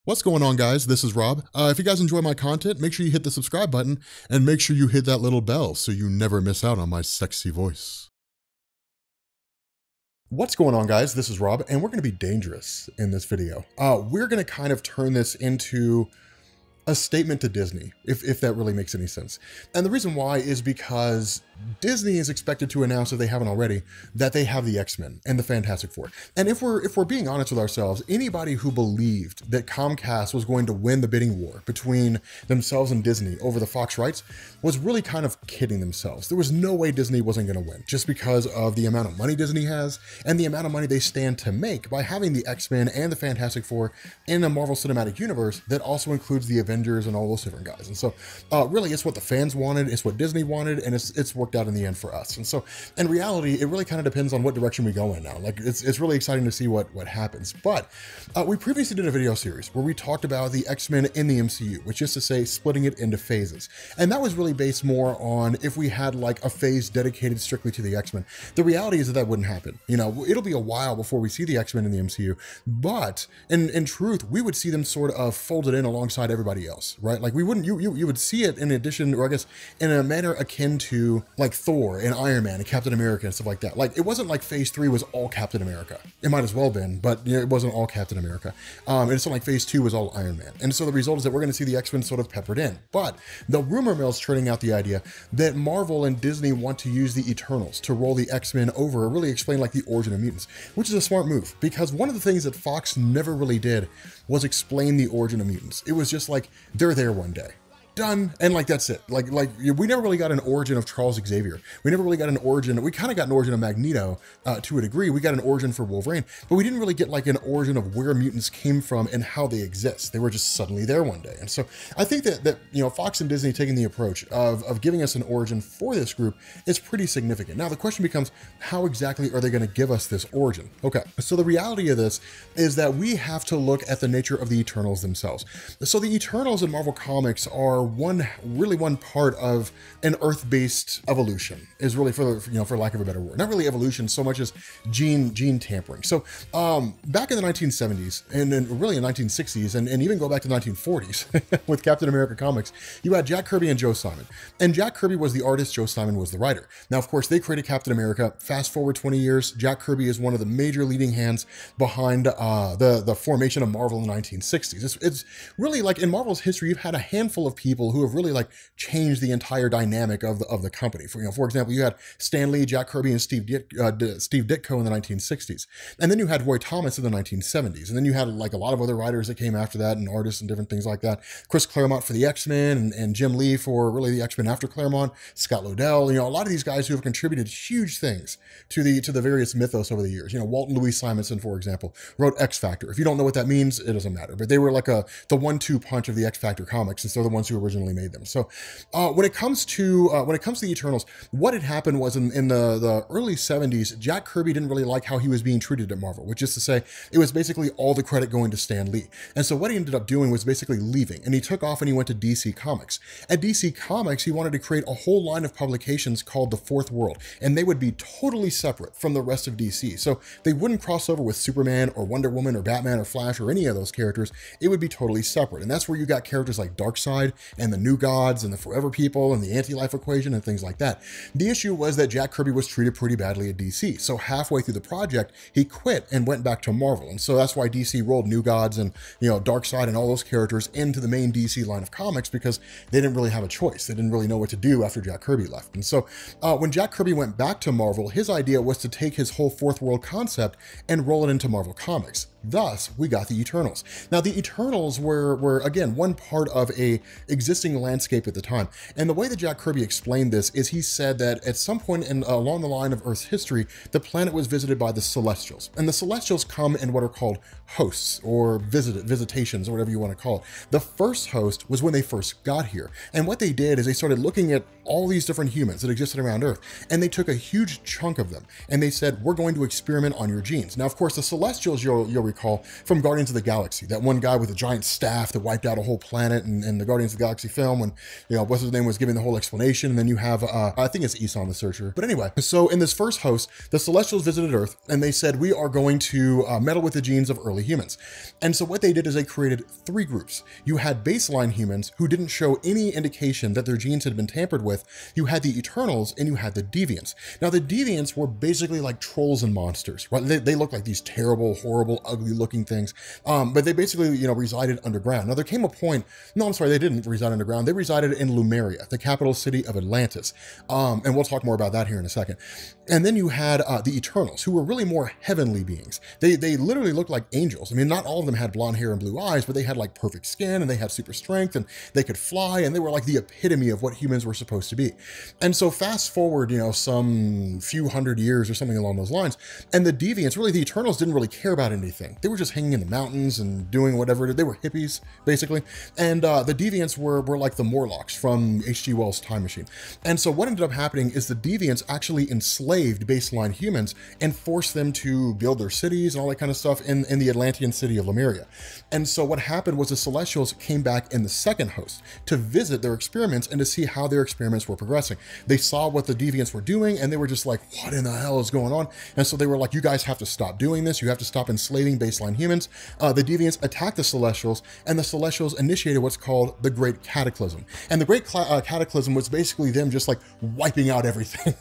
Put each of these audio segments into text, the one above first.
What's going on, guys? This is Rob. If you guys enjoy my content, make sure you hit the subscribe button and make sure you hit that little bell so you never miss out on my sexy voice. What's going on, guys? This is Rob, and we're going to be dangerous in this video. We're going to kind of turn this into a statement to Disney, if that really makes any sense. And the reason why is because Disney is expected to announce, if they haven't already, that they have the X-Men and the Fantastic Four. And if we're being honest with ourselves, anybody who believed that Comcast was going to win the bidding war between themselves and Disney over the Fox rights was really kind of kidding themselves. There was no way Disney wasn't going to win, just because of the amount of money Disney has and the amount of money they stand to make by having the X-Men and the Fantastic Four in a Marvel Cinematic Universe that also includes the Avengers and all those different guys. And so really it's what the fans wanted, it's what Disney wanted, and it's worked out in the end for us. And so in reality, it really kind of depends on what direction we go in now. Like it's really exciting to see what happens. But we previously did a video series where we talked about the X-Men in the MCU, which is to say splitting it into phases. And that was really based more on if we had like a phase dedicated strictly to the X-Men. The reality is that wouldn't happen. You know, it'll be a while before we see the X-Men in the MCU, but in truth, we would see them sort of folded in alongside everybody else, right? Like we wouldn't, you would see it in addition, or I guess in a manner akin to like Thor and Iron Man and Captain America and stuff like that. Like it wasn't like phase 3 was all Captain America. It might as well have been, but you know, it wasn't all Captain America. And it's not like phase 2 was all Iron Man. And so the result is that we're going to see the X-Men sort of peppered in. But the rumor mill's turning out the idea that Marvel and Disney want to use the Eternals to roll the X-Men over, or really explain like the origin of mutants, which is a smart move, because one of the things that Fox never really did was explain the origin of mutants. It was just like, they're there one day. Done. And like, that's it. Like we never really got an origin of Charles Xavier. We never really got an origin. We kind of got an origin of Magneto to a degree. We got an origin for Wolverine, but we didn't really get like an origin of where mutants came from and how they exist. They were just suddenly there one day. And so I think that you know, Fox and Disney taking the approach of giving us an origin for this group is pretty significant. Now the question becomes, how exactly are they going to give us this origin? Okay, so the reality of this is that we have to look at the nature of the Eternals themselves. So the Eternals in Marvel Comics are one part of an Earth-based evolution, is really, for lack of a better word, not really evolution so much as gene tampering. So back in the 1970s and really in 1960s and even go back to the 1940s with Captain America comics, you had Jack Kirby and Joe Simon. And Jack Kirby was the artist, Joe Simon was the writer. Now, of course, they created Captain America. Fast forward 20 years, Jack Kirby is one of the major leading hands behind the formation of Marvel in the 1960s. It's really like in Marvel's history, you've had a handful of people who have really like changed the entire dynamic of the company. For example, you had Stan Lee, Jack Kirby, and Steve Ditko in the 1960s. And then you had Roy Thomas in the 1970s. And then you had like a lot of other writers that came after that and artists and different things like that. Chris Claremont for the X-Men and Jim Lee for really the X-Men after Claremont, Scott Lobdell, you know, a lot of these guys who have contributed huge things to the various mythos over the years. You know, Walton Louis Simonson, for example, wrote X Factor. If you don't know what that means, it doesn't matter. But they were like the 1-2 punch of the X Factor comics, and so they're the ones who originally made them. So when it comes to the Eternals, what had happened was in the early 70s, Jack Kirby didn't really like how he was being treated at Marvel, which is to say it was basically all the credit going to Stan Lee. And so what he ended up doing was basically leaving, and he took off and he went to DC Comics. At DC Comics, he wanted to create a whole line of publications called The Fourth World, and they would be totally separate from the rest of DC. So they wouldn't cross over with Superman or Wonder Woman or Batman or Flash or any of those characters. It would be totally separate. And that's where you got characters like Darkseid and the New Gods and the Forever People and the Anti-Life Equation and things like that. The issue was that Jack Kirby was treated pretty badly at DC. So halfway through the project, he quit and went back to Marvel. And so that's why DC rolled New Gods and, you know, Darkseid and all those characters into the main DC line of comics, because they didn't really have a choice. They didn't really know what to do after Jack Kirby left. And so when Jack Kirby went back to Marvel, his idea was to take his whole Fourth World concept and roll it into Marvel Comics. Thus, we got the Eternals. Now, the Eternals were again, one part of a existing landscape at the time. And the way that Jack Kirby explained this is he said that at some point along the line of Earth's history, the planet was visited by the Celestials. And the Celestials come in what are called hosts or visitations or whatever you want to call it. The first host was when they first got here. And what they did is they started looking at all these different humans that existed around Earth, and they took a huge chunk of them and they said, we're going to experiment on your genes. Now, of course, the Celestials, you'll recall from Guardians of the Galaxy, that one guy with a giant staff that wiped out a whole planet, and the Guardians of the Galaxy film when, you know, what's his name was giving the whole explanation. And then you have, I think it's Esau the Searcher. But anyway, so in this first host, the Celestials visited Earth and they said, we are going to meddle with the genes of early humans. And so what they did is they created 3 groups. You had baseline humans who didn't show any indication that their genes had been tampered with. You had the Eternals and you had the Deviants. Now the Deviants were basically like trolls and monsters, right? They look like these terrible, horrible, ugly looking things. But they basically, you know, resided underground. Now there came a point, no, I'm sorry, they didn't reside underground. They resided in Lemuria, the capital city of Atlantis. And we'll talk more about that here in a second. And then you had the Eternals, who were really more heavenly beings. They literally looked like angels. I mean, not all of them had blonde hair and blue eyes, but they had like perfect skin and they had super strength and they could fly and they were like the epitome of what humans were supposed to be. And so fast forward, you know, some few hundred years or something along those lines, and the Deviants, really the Eternals didn't really care about anything. They were just hanging in the mountains and doing whatever. They were hippies, basically. And the Deviants were like the Morlocks from H.G. Wells' Time Machine. And so what ended up happening is the Deviants actually enslaved baseline humans and forced them to build their cities and all that kind of stuff in the Atlantean city of Lemuria. And so what happened was the Celestials came back in the second host to visit their experiments and to see how their experiments were progressing. They saw what the Deviants were doing and they were just like, what in the hell is going on? And so they were like, you guys have to stop doing this. You have to stop enslaving baseline humans. The Deviants attacked the Celestials and the Celestials initiated what's called the Great Cataclysm. And the Great Cataclysm was basically them just like wiping out everything.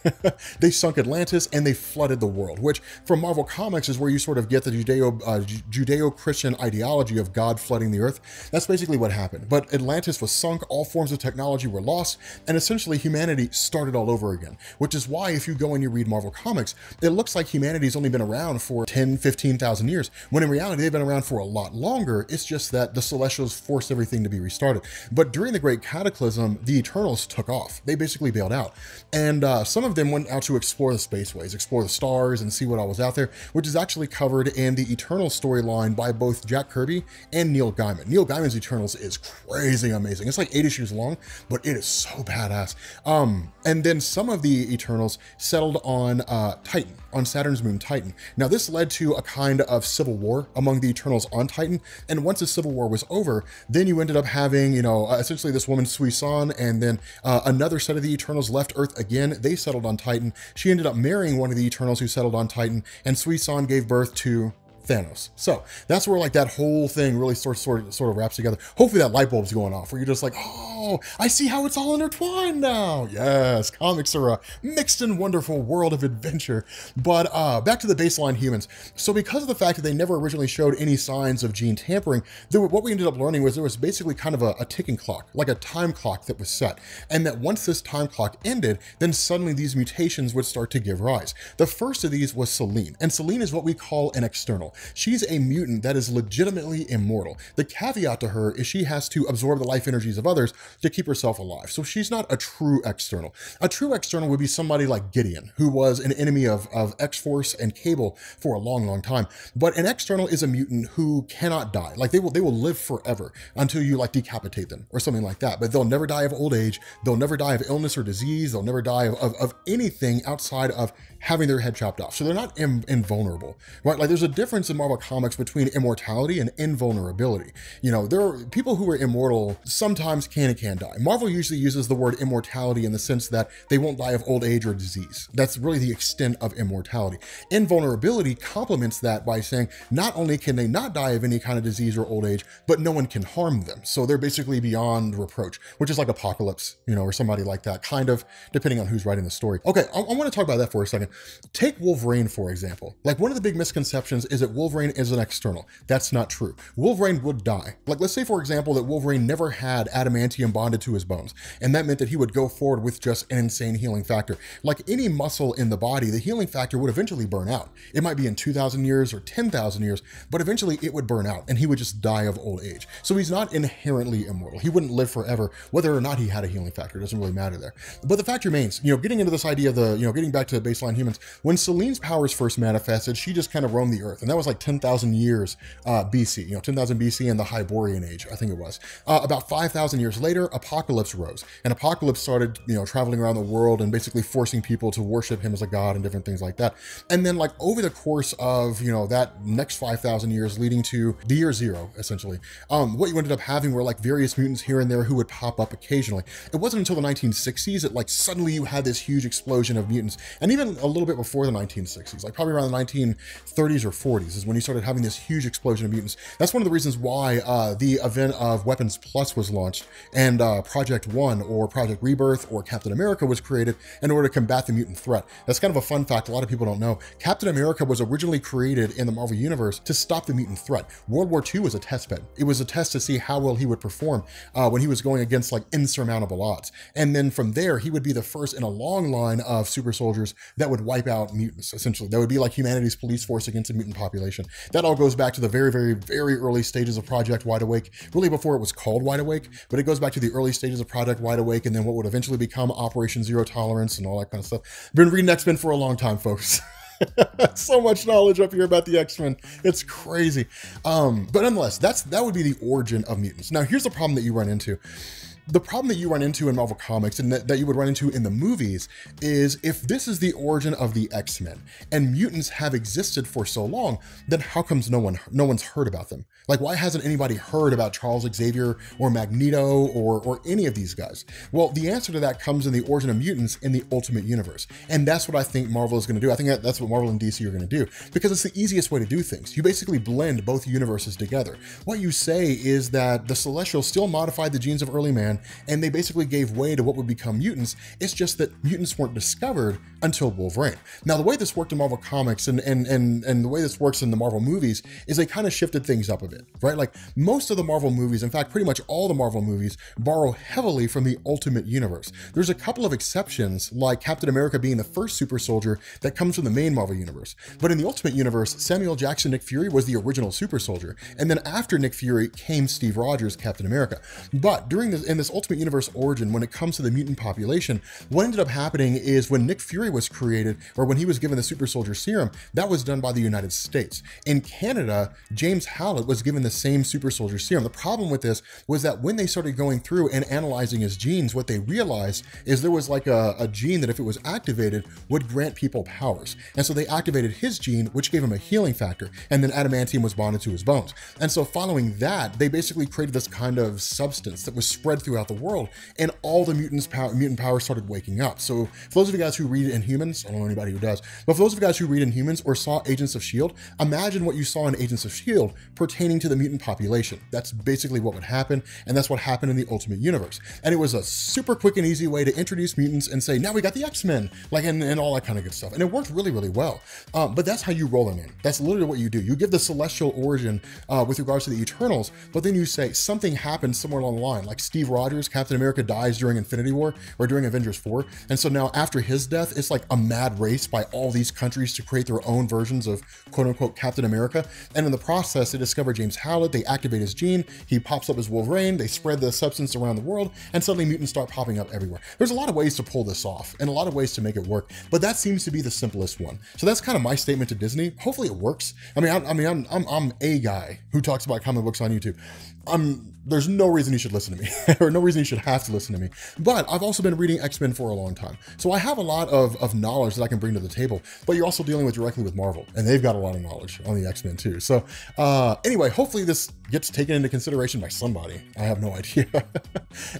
They sunk Atlantis and they flooded the world, which from Marvel Comics is where you sort of get the Judeo-Christian ideology of God flooding the earth. That's basically what happened. But Atlantis was sunk, all forms of technology were lost, and essentially humanity started all over again, which is why if you go and you read Marvel Comics, it looks like humanity's only been around for 10, 15,000 years, when in reality they've been around for a lot longer. It's just that the Celestials forced everything to be restarted. But during the Great Cataclysm, the Eternals took off. They basically bailed out. And some of them went out to explore the spaceways, explore the stars, and see what all was out there, which is actually covered in the Eternal storyline by both Jack Kirby and Neil Gaiman. Neil Gaiman's Eternals is crazy amazing. It's like 8 issues long, but it is so badass. And then some of the Eternals settled on Titan, on Saturn's moon Titan. Now this led to a kind of civil war among the Eternals on Titan, and once the civil war was over, then you ended up having, you know, essentially this woman Suisan, and then another set of the Eternals left Earth again. They settled on Titan. She ended up marrying one of the Eternals who settled on Titan, and Suisan gave birth to Thanos. So that's where like that whole thing really sort of wraps together. Hopefully that light bulb's going off where you're just like, oh, I see how it's all intertwined now. Yes, comics are a mixed and wonderful world of adventure. But back to the baseline humans. So because of the fact that they never originally showed any signs of gene tampering, what we ended up learning was there was basically kind of a ticking clock, like a time clock that was set. And that once this time clock ended, then suddenly these mutations would start to give rise. The first of these was Selene, and Selene is what we call an external. She's a mutant that is legitimately immortal. The caveat to her is she has to absorb the life energies of others to keep herself alive. So she's not a true external. A true external would be somebody like Gideon, who was an enemy of X-Force and Cable for a long, long time. But an external is a mutant who cannot die. Like they will live forever until you like decapitate them or something like that. But they'll never die of old age. They'll never die of illness or disease. They'll never die of anything outside of having their head chopped off. So they're not invulnerable, right? Like there's a difference in Marvel Comics between immortality and invulnerability. You know, there are people who are immortal sometimes can and can't die. Marvel usually uses the word immortality in the sense that they won't die of old age or disease. That's really the extent of immortality. Invulnerability complements that by saying not only can they not die of any kind of disease or old age, but no one can harm them. So they're basically beyond reproach, which is like Apocalypse, you know, or somebody like that, kind of, depending on who's writing the story. Okay, I want to talk about that for a second. Take Wolverine, for example. Like one of the big misconceptions is that Wolverine is an external. That's not true. Wolverine would die. Like let's say, for example, that Wolverine never had adamantium bonded to his bones, and that meant that he would go forward with just an insane healing factor. Like any muscle in the body, the healing factor would eventually burn out. It might be in 2,000 years or 10,000 years, but eventually it would burn out and he would just die of old age. So he's not inherently immortal. He wouldn't live forever, whether or not he had a healing factor. It doesn't really matter there. But the fact remains, you know, getting into this idea of the, you know, getting back to the baseline humans, when Selene's powers first manifested, she just kind of roamed the earth. And that was like 10,000 years BC, 10,000 BC in the Hyborian Age, I think it was. About 5,000 years later, Apocalypse rose. And Apocalypse started, traveling around the world and basically forcing people to worship him as a god and different things like that. And then like over the course of, that next 5,000 years leading to the year zero, essentially, what you ended up having were like various mutants here and there who would pop up occasionally. It wasn't until the 1960s that like suddenly you had this huge explosion of mutants. And even a little bit before the 1960s, like probably around the 1930s or 40s is when you started having this huge explosion of mutants. That's one of the reasons why the event of Weapons Plus was launched and Project One or Project Rebirth or Captain America was created in order to combat the mutant threat. That's kind of a fun fact a lot of people don't know. Captain America was originally created in the Marvel Universe to stop the mutant threat. World War II was a test bed. It was a test to see how well he would perform when he was going against like insurmountable odds. And then from there, he would be the first in a long line of super soldiers that would wipe out mutants, essentially. That would be like humanity's police force against a mutant population. That all goes back to the very, very, very early stages of Project Wide Awake, really before it was called Wide Awake, but it goes back to the early stages of Project Wide Awake and then what would eventually become Operation Zero Tolerance and all that kind of stuff. Been reading X-Men for a long time, folks. So much knowledge up here about the X-Men. It's crazy. But nonetheless, that would be the origin of mutants. Now, here's the problem that you run into. The problem that you run into in Marvel Comics and that you would run into in the movies is if this is the origin of the X-Men and mutants have existed for so long, then how comes no one's heard about them? Like, why hasn't anybody heard about Charles Xavier or Magneto or any of these guys? Well, the answer to that comes in the origin of mutants in the Ultimate Universe. And that's what I think Marvel is going to do. I think that's what Marvel and DC are going to do because it's the easiest way to do things. You basically blend both universes together. What you say is that the Celestials still modified the genes of early man and they basically gave way to what would become mutants. It's just that mutants weren't discovered until Wolverine. Now, the way this worked in Marvel Comics and the way this works in the Marvel movies is they kind of shifted things up a bit, right? Like most of the Marvel movies, in fact, pretty much all the Marvel movies borrow heavily from the Ultimate Universe. There's a couple of exceptions, like Captain America being the first super soldier that comes from the main Marvel Universe. But in the Ultimate Universe, Samuel Jackson Nick Fury was the original super soldier. And then after Nick Fury came Steve Rogers, Captain America. But in this Ultimate Universe origin, when it comes to the mutant population, what ended up happening is when Nick Fury was created, or when he was given the super soldier serum, that was done by the United States. In Canada, James Howlett was given the same super soldier serum. The problem with this was that when they started going through and analyzing his genes, what they realized is there was like a gene that if it was activated would grant people powers. And so they activated his gene, which gave him a healing factor. And then adamantium was bonded to his bones. And so following that, they basically created this kind of substance that was spread throughout the world, and all the mutant powers started waking up. So for those of you guys who read Inhumans, I don't know anybody who does, but for those of you guys who read Inhumans or saw Agents of S.H.I.E.L.D., imagine what you saw in Agents of S.H.I.E.L.D. pertaining to the mutant population. That's basically what would happen, and that's what happened in the Ultimate Universe. And it was a super quick and easy way to introduce mutants and say, now we got the X-Men, like, and all that kind of good stuff. And it worked really, really well. But that's how you roll them in. That's literally what you do. You give the celestial origin with regards to the Eternals, but then you say something happened somewhere along the line, like Steve Rogers, Captain America dies during Infinity War or during Avengers 4. And so now after his death, it's like a mad race by all these countries to create their own versions of quote unquote Captain America. And in the process, they discover James Howlett, they activate his gene, he pops up as Wolverine, they spread the substance around the world, and suddenly mutants start popping up everywhere. There's a lot of ways to pull this off and a lot of ways to make it work, but that seems to be the simplest one. So that's kind of my statement to Disney. Hopefully it works. I'm a guy who talks about comic books on YouTube. There's no reason you should listen to me or no reason you should have to listen to me. But I've also been reading X-Men for a long time. So I have a lot of knowledge that I can bring to the table, but you're also dealing with directly with Marvel, and they've got a lot of knowledge on the X-Men too. So anyway, hopefully this gets taken into consideration by somebody. I have no idea.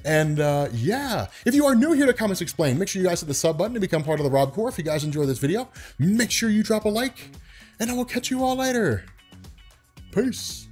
And yeah, if you are new here to Comics Explained, make sure you guys hit the sub button to become part of the Rob Corps. If you guys enjoy this video, make sure you drop a like, and I will catch you all later. Peace.